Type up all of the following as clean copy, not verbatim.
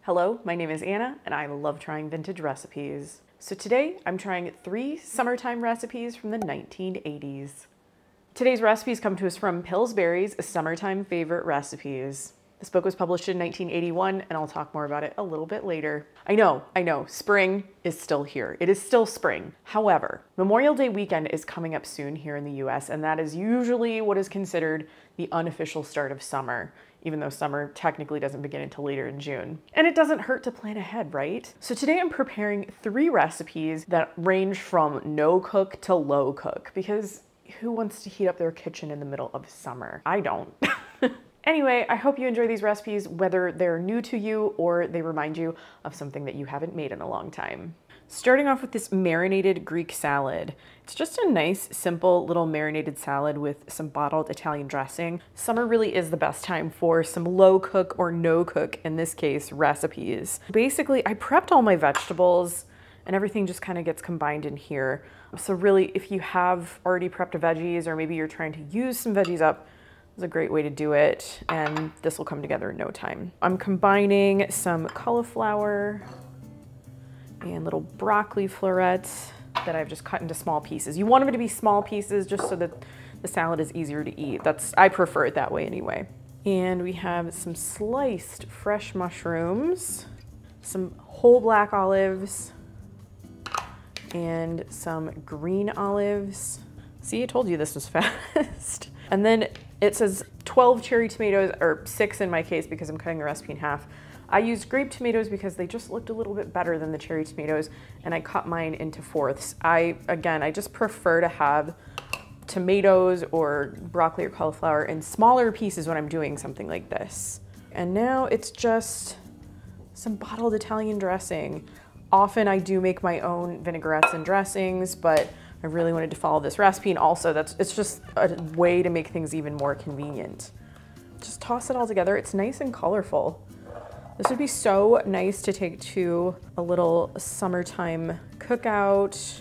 Hello, my name is Anna, and I love trying vintage recipes. So today, I'm trying 3 summertime recipes from the 1980s. Today's recipes come to us from Pillsbury's Summertime Favorite Recipes. This book was published in 1981, and I'll talk more about it a little bit later. I know, spring is still here. It is still spring. However, Memorial Day weekend is coming up soon here in the US, and that is usually what is considered the unofficial start of summer, even though summer technically doesn't begin until later in June. And it doesn't hurt to plan ahead, right? So today I'm preparing 3 recipes that range from no cook to low cook, because who wants to heat up their kitchen in the middle of summer? I don't. Anyway, I hope you enjoy these recipes, whether they're new to you or they remind you of something that you haven't made in a long time. Starting off with this marinated Greek salad. It's just a nice, simple little marinated salad with some bottled Italian dressing. Summer really is the best time for some low cook or no cook, in this case, recipes. Basically, I prepped all my vegetables and everything just kind of gets combined in here. So really, if you have already prepped veggies or maybe you're trying to use some veggies up, it's a great way to do it, and this will come together in no time. I'm combining some cauliflower and little broccoli florets that I've just cut into small pieces. You want them to be small pieces just so that the salad is easier to eat. I prefer it that way anyway. And we have some sliced fresh mushrooms, some whole black olives, and some green olives. See, I told you this was fast. And then it says 12 cherry tomatoes, or 6 in my case because I'm cutting the recipe in half. I used grape tomatoes because they just looked a little bit better than the cherry tomatoes, and I cut mine into 4ths. I just prefer to have tomatoes or broccoli or cauliflower in smaller pieces when I'm doing something like this. And now it's just some bottled Italian dressing. Often I do make my own vinaigrettes and dressings, but I really wanted to follow this recipe, and also it's just a way to make things even more convenient. Just toss it all together. It's nice and colorful. This would be so nice to take to a little summertime cookout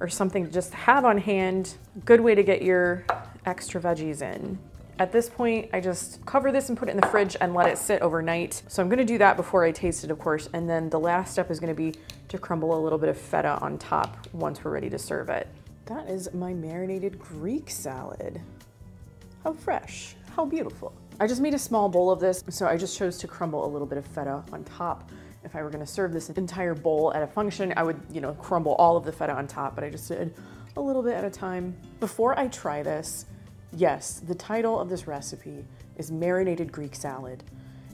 or something to just have on hand. Good way to get your extra veggies in. At this point, I just cover this and put it in the fridge and let it sit overnight. So I'm gonna do that before I taste it, of course. And then the last step is gonna be to crumble a little bit of feta on top once we're ready to serve it. That is my marinated Greek salad. How fresh, how beautiful. I just made a small bowl of this, so I just chose to crumble a little bit of feta on top. If I were gonna serve this entire bowl at a function, I would, crumble all of the feta on top, but I just did a little bit at a time. Before I try this, yes, the title of this recipe is Marinated Greek Salad.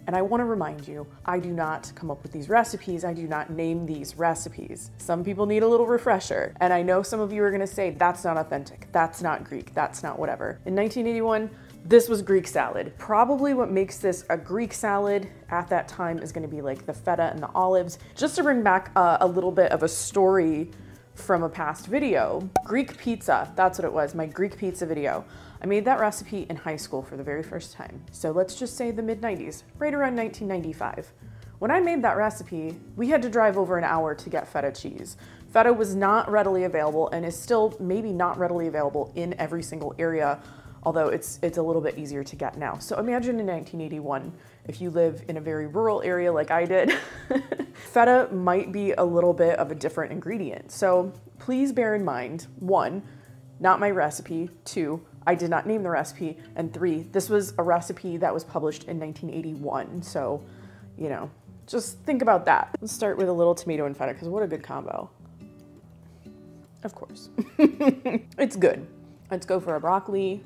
And I want to remind you, I do not come up with these recipes. I do not name these recipes. Some people need a little refresher. And I know some of you are going to say, that's not authentic. That's not Greek. That's not whatever. In 1981, this was Greek salad. Probably what makes this a Greek salad at that time is going to be like the feta and the olives. Just to bring back a little bit of a story from a past video. Greek pizza, that's what it was, my Greek pizza video. I made that recipe in high school for the very first time. So let's just say the mid-90s, right around 1995. When I made that recipe, we had to drive over an hour to get feta cheese. Feta was not readily available and is still maybe not readily available in every single area, although it's a little bit easier to get now. So imagine in 1981, if you live in a very rural area like I did, feta might be a little bit of a different ingredient. So please bear in mind, 1, not my recipe, 2, I did not name the recipe, and 3, this was a recipe that was published in 1981. So, just think about that. Let's start with a little tomato and feta, because what a good combo. Of course. It's good. Let's go for a broccoli.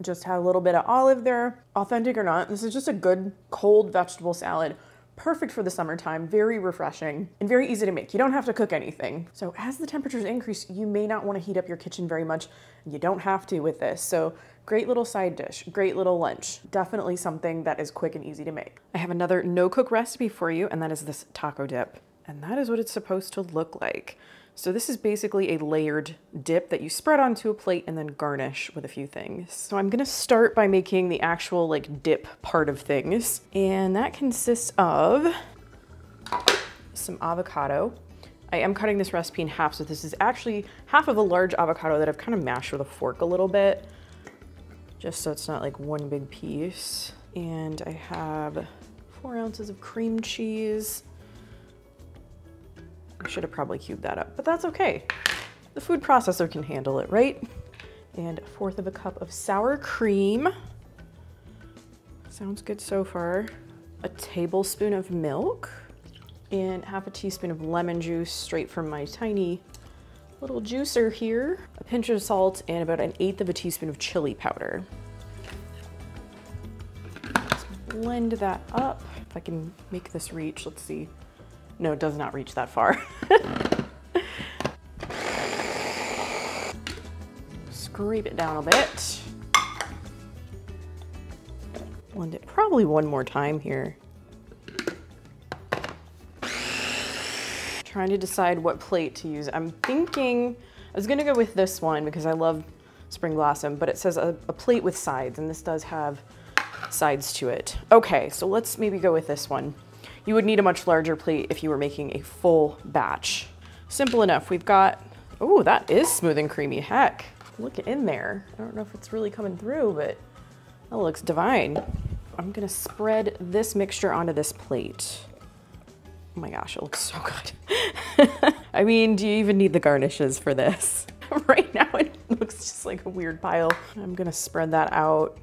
Just had a little bit of olive there. Authentic or not, this is just a good cold vegetable salad. Perfect for the summertime, very refreshing, and very easy to make. You don't have to cook anything. So as the temperatures increase, you may not want to heat up your kitchen very much. You don't have to with this. So great little side dish, great little lunch. Definitely something that is quick and easy to make. I have another no-cook recipe for you, and that is this taco dip. And that is what it's supposed to look like. So this is basically a layered dip that you spread onto a plate and then garnish with a few things. So I'm gonna start by making the actual dip part of things. And that consists of some avocado. I am cutting this recipe in half, so this is actually half of a large avocado that I've kind of mashed with a fork a little bit, just so it's not like one big piece. And I have 4 ounces of cream cheese. I should have probably cubed that up, but that's okay. The food processor can handle it, right? And 1/4 of a cup of sour cream. Sounds good so far. A tablespoon of milk and 1/2 teaspoon of lemon juice straight from my tiny little juicer here. A pinch of salt and about 1/8 teaspoon of chili powder. Let's blend that up. If I can make this reach, let's see. No, it does not reach that far. Scrape it down a bit. Blend it probably one more time here. Trying to decide what plate to use. I'm thinking, I was gonna go with this one because I love spring blossom, but it says a plate with sides, and this does have sides to it. Okay, so let's maybe go with this one. You would need a much larger plate if you were making a full batch. Simple enough. We've got, oh, that is smooth and creamy. Heck, look in there. I don't know if it's really coming through, but that looks divine. I'm gonna spread this mixture onto this plate. Oh my gosh, it looks so good. I mean, do you even need the garnishes for this? Right now it looks just like a weird pile. I'm gonna spread that out.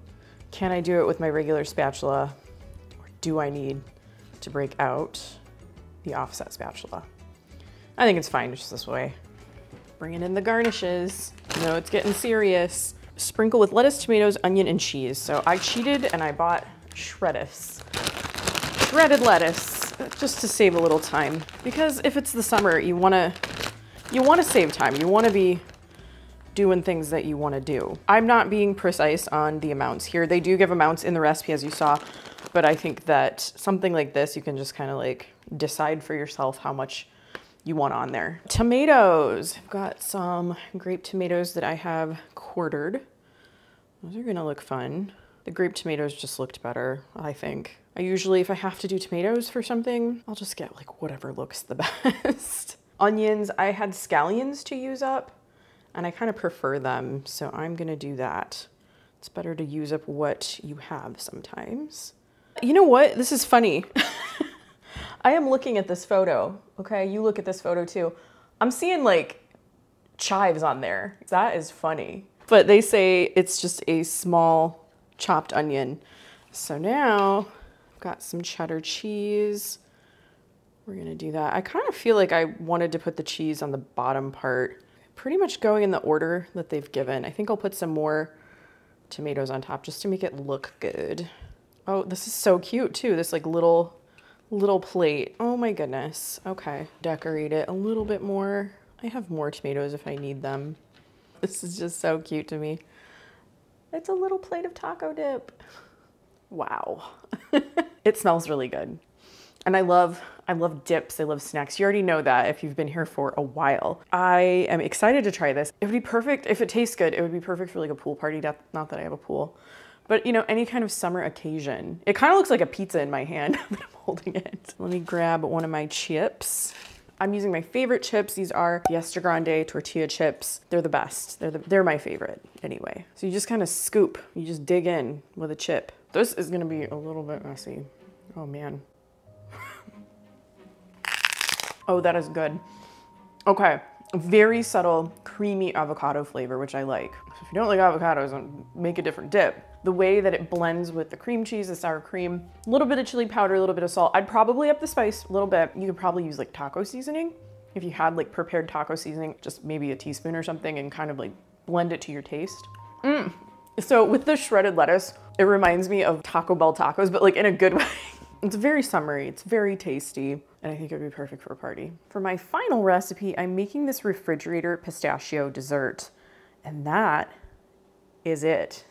Can I do it with my regular spatula? Or do I need to break out the offset spatula? I think it's fine just this way. Bringing in the garnishes. You know, it's getting serious. Sprinkle with lettuce, tomatoes, onion, and cheese. So I cheated and I bought shredded lettuce just to save a little time. Because if it's the summer, you wanna save time. You wanna be doing things that you wanna do. I'm not being precise on the amounts here. They do give amounts in the recipe as you saw, but I think that something like this, you can just kind of like decide for yourself how much you want on there. Tomatoes. I've got some grape tomatoes that I have quartered. Those are gonna look fun. The grape tomatoes just looked better, I think. I usually, if I have to do tomatoes for something, I'll just get like whatever looks the best. Onions, I had scallions to use up and I kind of prefer them, so I'm gonna do that. It's better to use up what you have sometimes. You know what? This is funny. I am looking at this photo, okay? You look at this photo too. I'm seeing like chives on there. That is funny. But they say it's just a small chopped onion. So now I've got some cheddar cheese. We're gonna do that. I kind of feel like I wanted to put the cheese on the bottom part. Pretty much going in the order that they've given. I think I'll put some more tomatoes on top just to make it look good. Oh, this is so cute too. This like little plate. Oh my goodness. Okay. Decorate it a little bit more. I have more tomatoes if I need them. This is just so cute to me. It's a little plate of taco dip. Wow. It smells really good. And I love dips, I love snacks. You already know that if you've been here for a while. I am excited to try this. It would be perfect, if it tastes good, it would be perfect for like a pool party. Not that I have a pool, but you know, any kind of summer occasion. It kind of looks like a pizza in my hand when I'm holding it. Let me grab one of my chips. I'm using my favorite chips. These are Fiesta Grande tortilla chips. They're the best. They're my favorite anyway. So you just kind of scoop, you just dig in with a chip. This is gonna be a little bit messy. Oh man. Oh, that is good. Okay, very subtle, creamy avocado flavor, which I like. If you don't like avocados, make a different dip. The way that it blends with the cream cheese, the sour cream, a little bit of chili powder, a little bit of salt. I'd probably up the spice a little bit. You could probably use like taco seasoning. If you had like prepared taco seasoning, just maybe a teaspoon or something and kind of like blend it to your taste. So with the shredded lettuce, it reminds me of Taco Bell tacos, but like in a good way. It's very summery, it's very tasty, and I think it would be perfect for a party. For my final recipe, I'm making this refrigerator pistachio dessert, and that is it.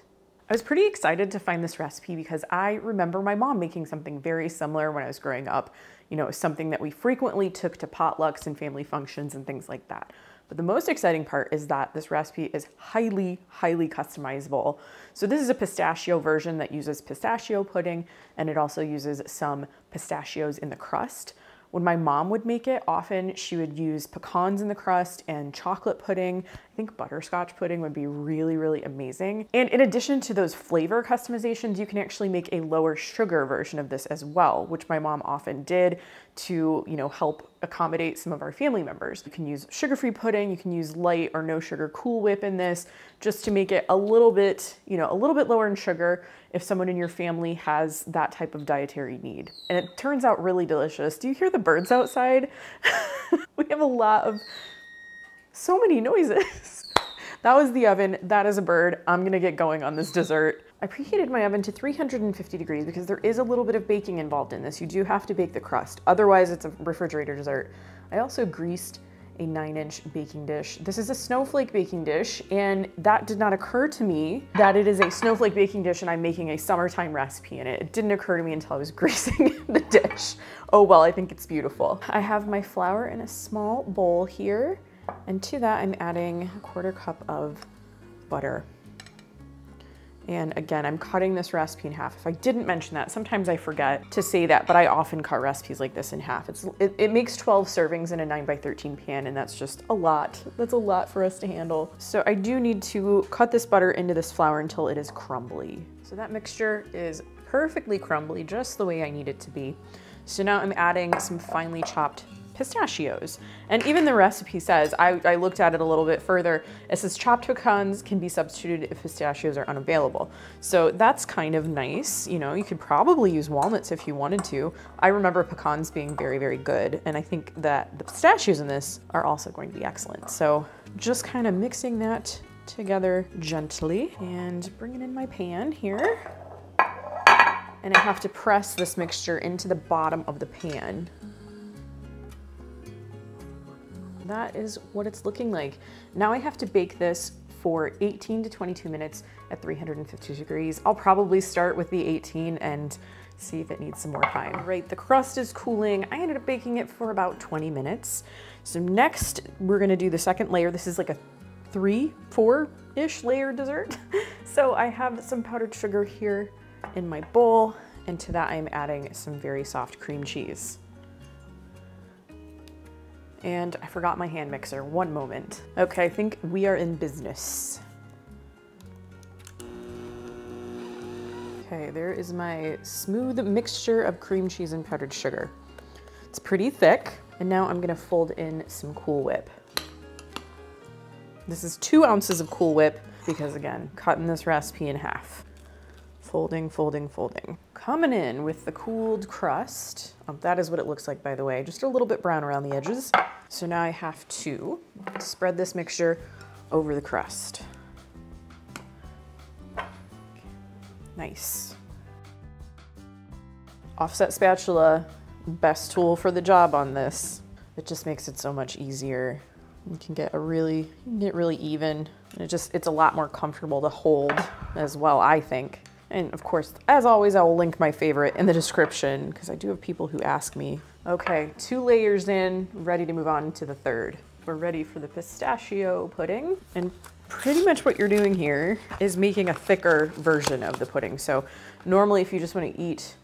I was pretty excited to find this recipe because I remember my mom making something very similar when I was growing up. You know, it was something that we frequently took to potlucks and family functions and things like that. But the most exciting part is that this recipe is highly, highly customizable. So this is a pistachio version that uses pistachio pudding, and it also uses some pistachios in the crust, When my mom would make it, often she would use pecans in the crust and chocolate pudding. I think butterscotch pudding would be really, really amazing. And in addition to those flavor customizations, you can actually make a lower sugar version of this as well, which my mom often did to, you know, help accommodate some of our family members. You can use sugar-free pudding, you can use light or no sugar Cool Whip in this, just to make it a little bit, you know, a little bit lower in sugar if someone in your family has that type of dietary need. And it turns out really delicious. Do you hear the birds outside? We have a lot of, so many noises. That was the oven, that is a bird. I'm gonna get going on this dessert. I preheated my oven to 350 degrees because there is a little bit of baking involved in this. You do have to bake the crust. Otherwise, it's a refrigerator dessert. I also greased a 9-inch baking dish. This is a snowflake baking dish, and that did not occur to me that it is a snowflake baking dish and I'm making a summertime recipe in it. It didn't occur to me until I was greasing the dish. Oh well, I think it's beautiful. I have my flour in a small bowl here, and to that I'm adding a 1/4 cup of butter. And again, I'm cutting this recipe in half. If I didn't mention that, sometimes I forget to say that, but I often cut recipes like this in half. It makes 12 servings in a 9x13 pan, and that's just a lot. That's a lot for us to handle. So I do need to cut this butter into this flour until it is crumbly. So that mixture is perfectly crumbly, just the way I need it to be. So now I'm adding some finely chopped pistachios. And even the recipe says, I looked at it a little bit further, it says chopped pecans can be substituted if pistachios are unavailable. So that's kind of nice. You know, you could probably use walnuts if you wanted to. I remember pecans being very, very good. And I think that the pistachios in this are also going to be excellent. So just kind of mixing that together gently and bringing in my pan here. And I have to press this mixture into the bottom of the pan. That is what it's looking like. Now I have to bake this for 18 to 22 minutes at 350 degrees. I'll probably start with the 18 and see if it needs some more time. Right, the crust is cooling. I ended up baking it for about 20 minutes. So next we're gonna do the second layer. This is like a 3-4-ish layer dessert. So I have some powdered sugar here in my bowl, and to that I'm adding some very soft cream cheese. And I forgot my hand mixer, one moment. Okay, I think we are in business. Okay, there is my smooth mixture of cream cheese and powdered sugar. It's pretty thick. And now I'm gonna fold in some Cool Whip. This is 2 ounces of Cool Whip because again, cutting this recipe in half. Folding, folding, folding. Coming in with the cooled crust. That is what it looks like, by the way, just a little bit brown around the edges. So now I have to spread this mixture over the crust. Nice. Offset spatula, best tool for the job on this. It just makes it so much easier. You can get really even. It's a lot more comfortable to hold as well, I think. And of course, as always, I will link my favorite in the description because I do have people who ask me. Okay, 2 layers in, ready to move on to the third. We're ready for the pistachio pudding. And pretty much what you're doing here is making a thicker version of the pudding. So normally if you just want to eat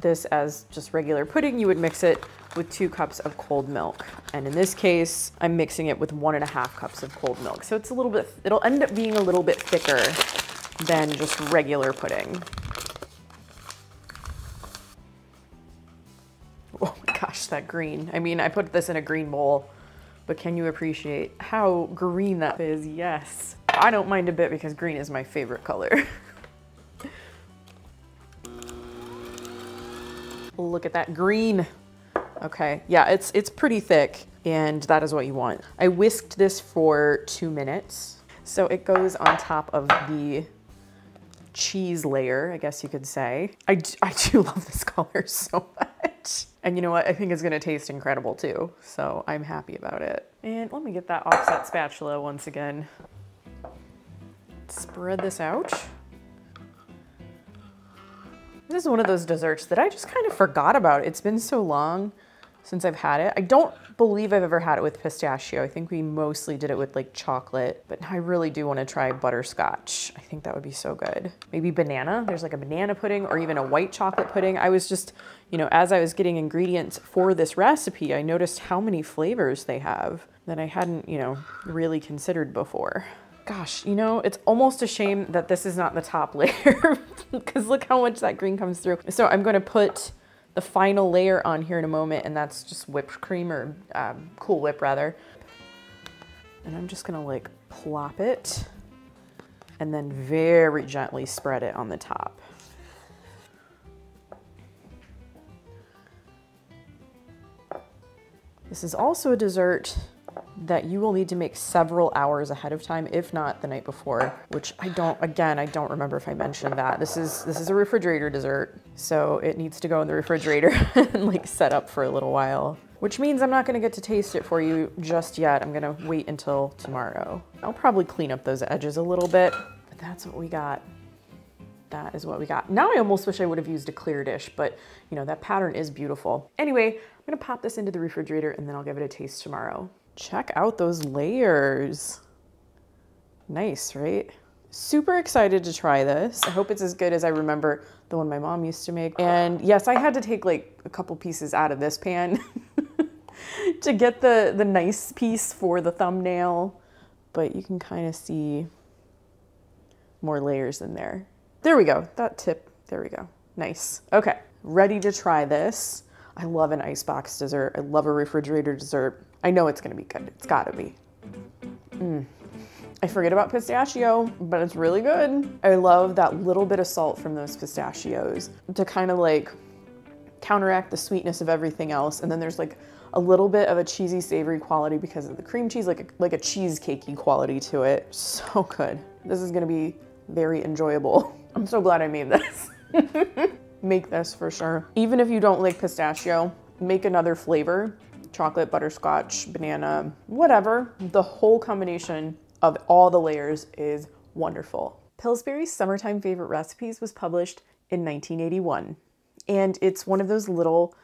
this as just regular pudding, you would mix it with 2 cups of cold milk. And in this case, I'm mixing it with 1.5 cups of cold milk. So it's a little bit, it'll end up being a little bit thicker than just regular pudding. Oh my gosh, that green. I mean, I put this in a green bowl, but can you appreciate how green that is? Yes. I don't mind a bit because green is my favorite color. Look at that green. Okay, yeah, it's pretty thick and that is what you want. I whisked this for 2 minutes. So it goes on top of the cheese layer, I guess you could say. I do love this color so much. And you know what? I think it's gonna taste incredible too. So I'm happy about it. And let me get that offset spatula once again. Spread this out. This is one of those desserts that I just kind of forgot about. It's been so long since I've had it. I don't believe I've ever had it with pistachio. I think we mostly did it with like chocolate, but I really do want to try butterscotch. I think that would be so good. Maybe banana. There's like a banana pudding or even a white chocolate pudding. I was just, you know, as I was getting ingredients for this recipe, I noticed how many flavors they have that I hadn't, you know, really considered before. Gosh, you know, it's almost a shame that this is not the top layer because look how much that green comes through. So I'm going to put the final layer on here in a moment, and that's just whipped cream or Cool Whip rather. And I'm just going to like plop it and then very gently spread it on the top. This is also a dessert that you will need to make several hours ahead of time, if not the night before, which I don't remember if I mentioned that. This is a refrigerator dessert, so it needs to go in the refrigerator and like set up for a little while, which means I'm not gonna get to taste it for you just yet. I'm gonna wait until tomorrow. I'll probably clean up those edges a little bit, but that's what we got. That is what we got. Now I almost wish I would have used a clear dish, but you know, that pattern is beautiful. Anyway, I'm gonna pop this into the refrigerator and then I'll give it a taste tomorrow. Check out those layers. Nice, right? Super excited to try this. I hope it's as good as I remember the one my mom used to make. And yes, I had to take like a couple pieces out of this pan to get the nice piece for the thumbnail, but you can kind of see more layers in there. There we go, that tip, there we go. Nice, okay, ready to try this. I love an icebox dessert. I love a refrigerator dessert. I know it's gonna be good, it's gotta be. I forget about pistachio, but it's really good. I love that little bit of salt from those pistachios to kind of like counteract the sweetness of everything else. And then there's like a little bit of a cheesy, savory quality because of the cream cheese, like a cheesecakey quality to it. So good. This is gonna be very enjoyable. I'm so glad I made this. Make this for sure. Even if you don't like pistachio, make another flavor. Chocolate, butterscotch, banana, whatever. The whole combination of all the layers is wonderful. Pillsbury's Summertime Favorite Recipes was published in 1981. And it's one of those little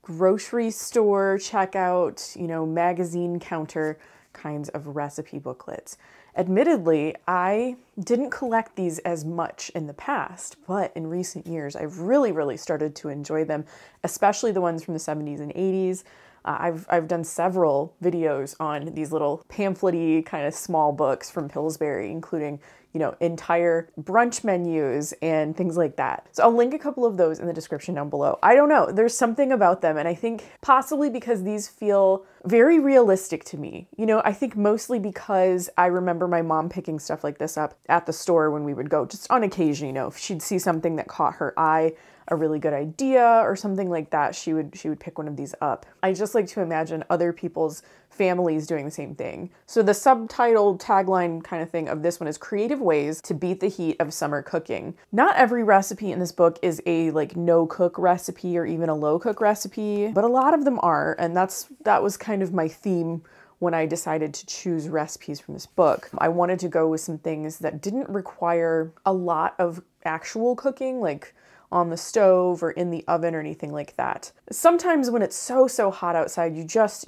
grocery store checkout, you know, magazine counter kinds of recipe booklets. Admittedly, I didn't collect these as much in the past, but in recent years, I've really started to enjoy them, especially the ones from the 70s and 80s. I've done several videos on these little pamphlet-y kind of small books from Pillsbury, including, you know, entire brunch menus and things like that. So I'll link a couple of those in the description down below. I don't know, there's something about them, and I think possibly because these feel very realistic to me. You know, I think mostly because I remember my mom picking stuff like this up at the store when we would go, just on occasion, you know, if she'd see something that caught her eye, a really good idea or something like that, she would pick one of these up. I just like to imagine other people's families doing the same thing. So the subtitled tagline kind of thing of this one is creative ways to beat the heat of summer cooking. Not every recipe in this book is a like no cook recipe or even a low cook recipe, but a lot of them are, and that was kind of my theme when I decided to choose recipes from this book. I wanted to go with some things that didn't require a lot of actual cooking, like on the stove or in the oven or anything like that. Sometimes when it's so hot outside, you just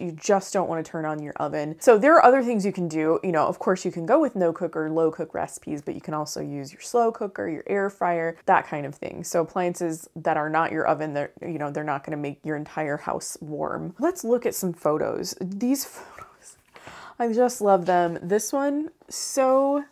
don't want to turn on your oven. So there are other things you can do. You know, of course you can go with no cook or low cook recipes, but you can also use your slow cooker, your air fryer, that kind of thing. So appliances that are not your oven, they're not going to make your entire house warm. Let's look at some photos. These photos, I just love them. This one, so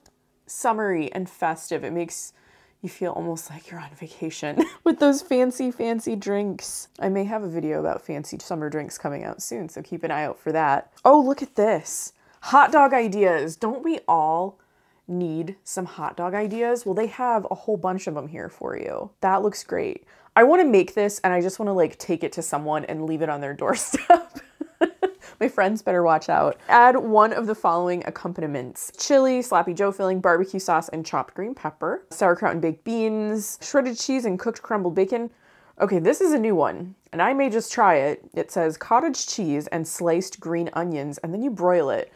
summery and festive. It makes you feel almost like you're on vacation with those fancy drinks. I may have a video about fancy summer drinks coming out soon, so keep an eye out for that. Oh, look at this. Hot dog ideas. Don't we all need some hot dog ideas? Well, they have a whole bunch of them here for you. That looks great. I want to make this and I just want to like take it to someone and leave it on their doorstep. My friends better watch out. Add one of the following accompaniments: chili, sloppy joe filling, barbecue sauce, and chopped green pepper, sauerkraut and baked beans, shredded cheese and cooked crumbled bacon. Okay, this is a new one, and I may just try it. It says cottage cheese and sliced green onions, and then you broil it.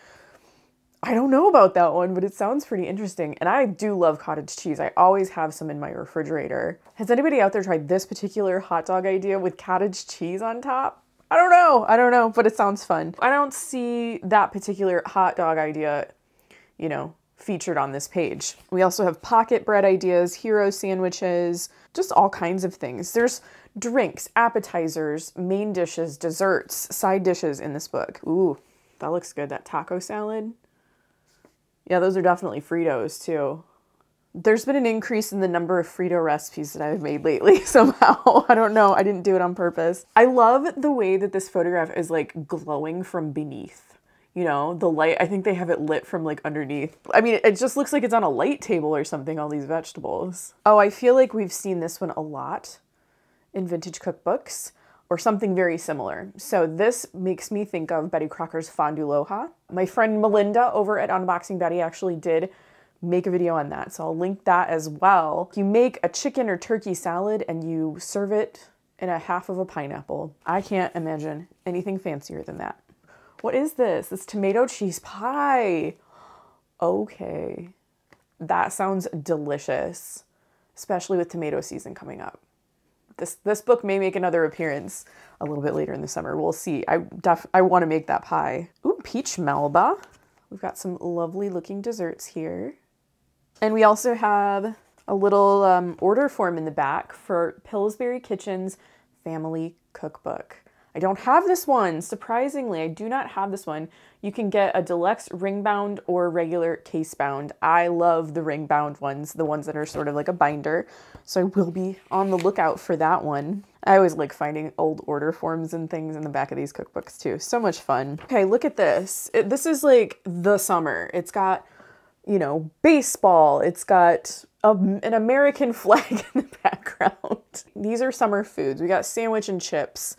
I don't know about that one, but it sounds pretty interesting. And I do love cottage cheese. I always have some in my refrigerator. Has anybody out there tried this particular hot dog idea with cottage cheese on top? I don't know, but it sounds fun. I don't see that particular hot dog idea, you know, featured on this page. We also have pocket bread ideas, hero sandwiches, just all kinds of things. There's drinks, appetizers, main dishes, desserts, side dishes in this book. Ooh, that looks good. That taco salad. Yeah, those are definitely Fritos too. There's been an increase in the number of Frito recipes that I've made lately somehow. I don't know. I didn't do it on purpose. I love the way that this photograph is like glowing from beneath. You know, the light, I think they have it lit from like underneath. I mean, it just looks like it's on a light table or something, all these vegetables. Oh, I feel like we've seen this one a lot in vintage cookbooks or something very similar. So this makes me think of Betty Crocker's Fondue Loja. My friend Melinda over at Unboxing Betty actually did make a video on that, so I'll link that as well. You make a chicken or turkey salad and you serve it in a half of a pineapple. I can't imagine anything fancier than that. What is this? This tomato cheese pie. Okay, that sounds delicious, especially with tomato season coming up. This book may make another appearance a little bit later in the summer. We'll see. I want to make that pie. Ooh, peach Melba. We've got some lovely looking desserts here. And we also have a little order form in the back for Pillsbury Kitchen's Family Cookbook. I don't have this one. Surprisingly, I do not have this one. You can get a deluxe ring bound or regular case bound. I love the ring bound ones, the ones that are sort of like a binder. So I will be on the lookout for that one. I always like finding old order forms and things in the back of these cookbooks too. So much fun. Okay, look at this. This is like the summer. It's got, you know, baseball. It's got an American flag in the background. These are summer foods. We got sandwich and chips.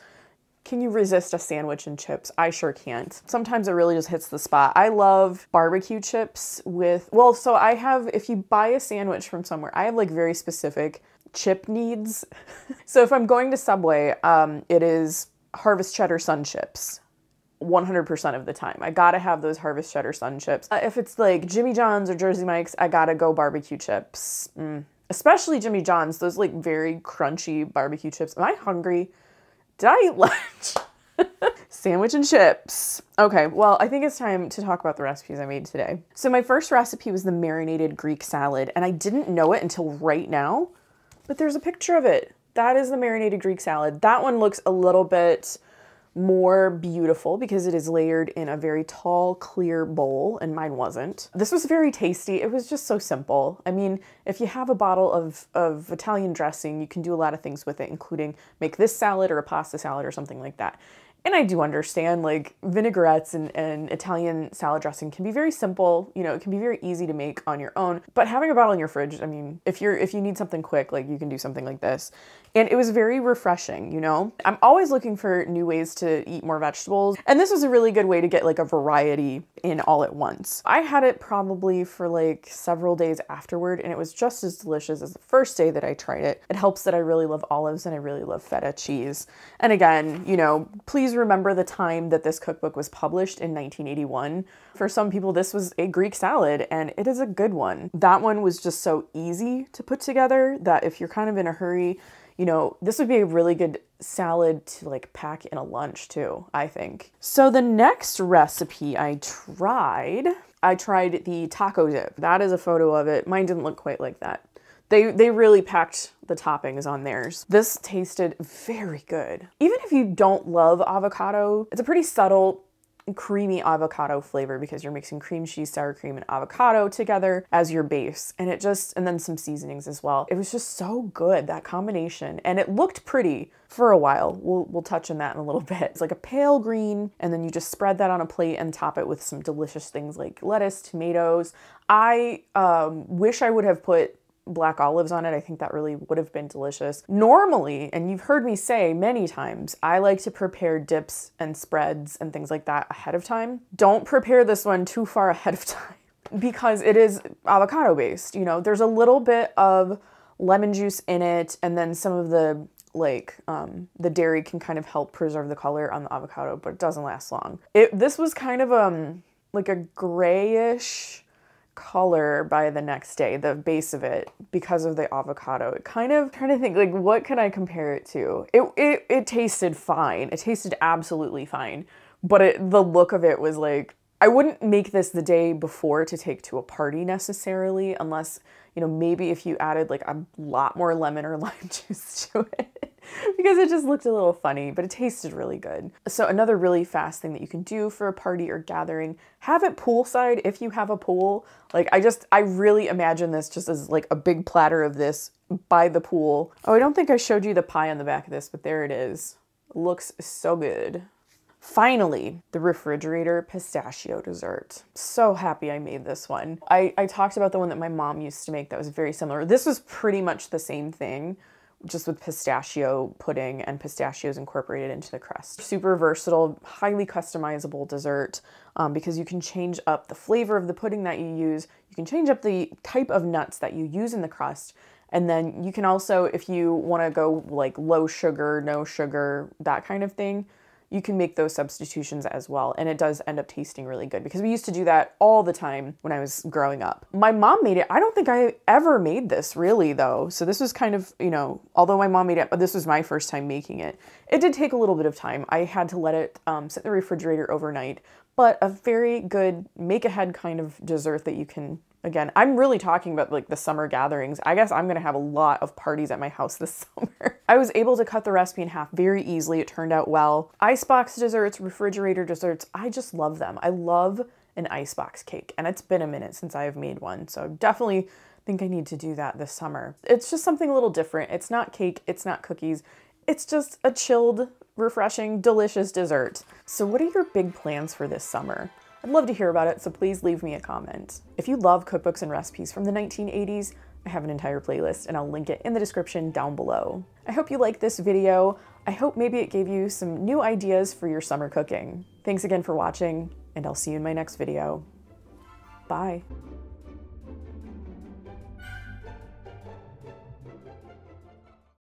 Can you resist a sandwich and chips? I sure can't. Sometimes it really just hits the spot. I love barbecue chips with, well, so I have, if you buy a sandwich from somewhere, I have like very specific chip needs. So if I'm going to Subway, it is Harvest Cheddar Sun chips. 100% of the time. I gotta have those Harvest Cheddar Sun chips. If it's like Jimmy John's or Jersey Mike's, I gotta go barbecue chips. Especially Jimmy John's, those like very crunchy barbecue chips. Am I hungry? Did I eat lunch? Sandwich and chips. Okay, well, I think it's time to talk about the recipes I made today. So my first recipe was the marinated Greek salad, and I didn't know it until right now, but there's a picture of it. That is the marinated Greek salad. That one looks a little bit more beautiful because it is layered in a very tall, clear bowl, and mine wasn't. This was very tasty. It was just so simple. I mean, if you have a bottle of Italian dressing, you can do a lot of things with it, including make this salad or a pasta salad or something like that. And I do understand, like, vinaigrettes and Italian salad dressing can be very simple. You know, it can be very easy to make on your own. But having a bottle in your fridge, I mean, if you need something quick, like, you can do something like this. And it was very refreshing, you know? I'm always looking for new ways to eat more vegetables. And this was a really good way to get, like, a variety in all at once. I had it probably for, like, several days afterward, and it was just as delicious as the first day that I tried it. It helps that I really love olives and I really love feta cheese. And again, you know, please remember the time that this cookbook was published in 1981. For some people, this was a Greek salad, and it is a good one. That one was just so easy to put together that if you're kind of in a hurry, you know, this would be a really good salad to like pack in a lunch too, I think. So the next recipe I tried the taco dip. That is a photo of it. Mine didn't look quite like that. They really packed the toppings on theirs. This tasted very good. Even if you don't love avocado, it's a pretty subtle, creamy avocado flavor because you're mixing cream cheese, sour cream, and avocado together as your base. And then some seasonings as well. It was just so good, that combination. And it looked pretty for a while. We'll touch on that in a little bit. It's like a pale green, and then you just spread that on a plate and top it with some delicious things like lettuce, tomatoes. I wish I would have put black olives on it. I think that really would have been delicious. Normally, and you've heard me say many times, I like to prepare dips and spreads and things like that ahead of time. Don't prepare this one too far ahead of time because it is avocado based. You know, there's a little bit of lemon juice in it, and then some of the the dairy can kind of help preserve the color on the avocado, but it doesn't last long. This was kind of like a grayish color by the next day, the base of it, because of the avocado. It kind of, trying to think, like, what can I compare it to? It tasted fine. It tasted absolutely fine. But the look of it was like, I wouldn't make this the day before to take to a party necessarily, unless, you know, maybe if you added like a lot more lemon or lime juice to it, because it just looked a little funny, but it tasted really good. So another really fast thing that you can do for a party or gathering, have it poolside if you have a pool. Like I really imagine this just as like a big platter of this by the pool. Oh, I don't think I showed you the pie on the back of this, but there it is. It looks so good. Finally, the refrigerator pistachio dessert. So happy I made this one. I talked about the one that my mom used to make that was very similar. This was pretty much the same thing, just with pistachio pudding and pistachios incorporated into the crust. Super versatile, highly customizable dessert because you can change up the flavor of the pudding that you use. You can change up the type of nuts that you use in the crust. And then you can also, if you want to go like low sugar, no sugar, that kind of thing, you can make those substitutions as well. And it does end up tasting really good because we used to do that all the time when I was growing up. My mom made it. I don't think I ever made this really though. So this was kind of, you know, although my mom made it, but this was my first time making it. It did take a little bit of time. I had to let it sit in the refrigerator overnight, but a very good make ahead kind of dessert that you can, again, I'm really talking about like the summer gatherings. I guess I'm gonna have a lot of parties at my house this summer. I was able to cut the recipe in half very easily. It turned out well. Icebox desserts, refrigerator desserts, I just love them. I love an icebox cake, and it's been a minute since I have made one, so I definitely think I need to do that this summer. It's just something a little different. It's not cake, it's not cookies. It's just a chilled, refreshing, delicious dessert. So what are your big plans for this summer? I'd love to hear about it, so please leave me a comment. If you love cookbooks and recipes from the 1980s, I have an entire playlist and I'll link it in the description down below. I hope you liked this video. I hope maybe it gave you some new ideas for your summer cooking. Thanks again for watching, and I'll see you in my next video. Bye.